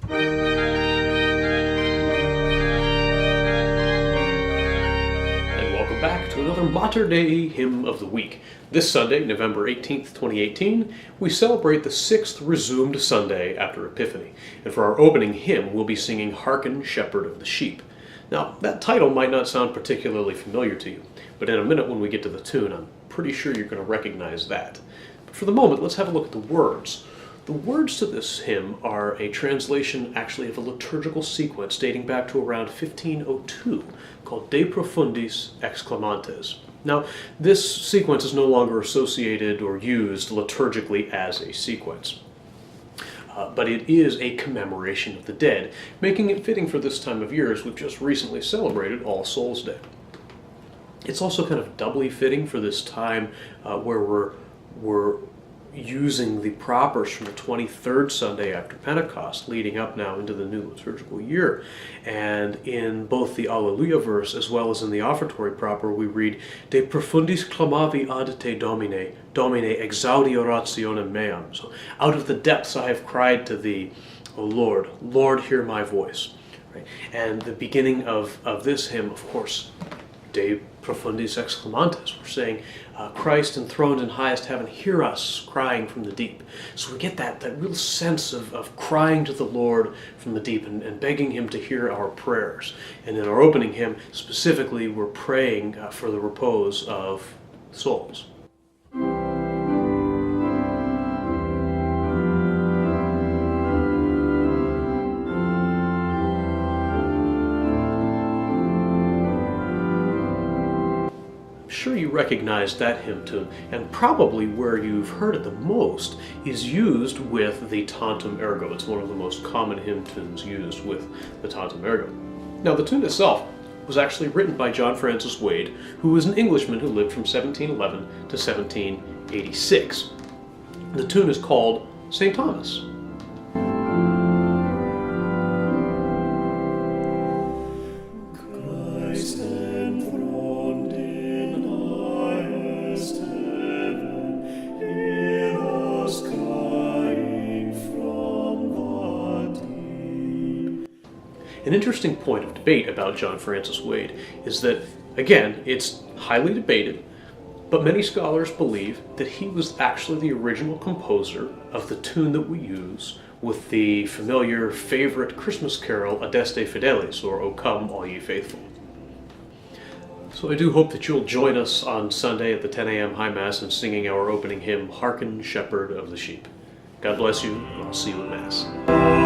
And welcome back to another Mater Dei Hymn of the Week. This Sunday, November 18th, 2018, we celebrate the 6th Resumed Sunday After Epiphany. And for our opening hymn, we'll be singing Hearken, Shepherd of the Sheep. Now, that title might not sound particularly familiar to you, but in a minute when we get to the tune, I'm pretty sure you're going to recognize that. But for the moment, let's have a look at the words. The words to this hymn are a translation actually of a liturgical sequence dating back to around 1502 called De Profundis Exclamantes. Now, this sequence is no longer associated or used liturgically as a sequence. But it is a commemoration of the dead, making it fitting for this time of year as we've just recently celebrated All Souls Day. It's also kind of doubly fitting for this time where we're using the propers from the 23rd Sunday after Pentecost, leading up now into the new liturgical year. And in both the Alleluia verse as well as in the offertory proper, we read, De profundis clamavi ad te Domine, Domine exaudi orationem meam. So, out of the depths I have cried to thee, O Lord, Lord, hear my voice. Right? And the beginning of this hymn, of course, De profundis exclamantes. We're saying, Christ enthroned in highest heaven, hear us crying from the deep. So we get that real sense of crying to the Lord from the deep and begging him to hear our prayers. And in our opening hymn, specifically, we're praying for the repose of souls. Sure, you recognize that hymn tune, and probably where you've heard it the most is used with the Tantum Ergo. It's one of the most common hymn tunes used with the Tantum Ergo. Now, the tune itself was actually written by John Francis Wade, who was an Englishman who lived from 1711 to 1786. The tune is called St. Thomas. An interesting point of debate about John Francis Wade is that, again, it's highly debated, but many scholars believe that he was actually the original composer of the tune that we use with the familiar favorite Christmas carol, Adeste Fideles, or O Come, All Ye Faithful. So I do hope that you'll join us on Sunday at the 10 a.m. High Mass in singing our opening hymn, Hearken, Shepherd of the Sheep. God bless you, and I'll see you at Mass.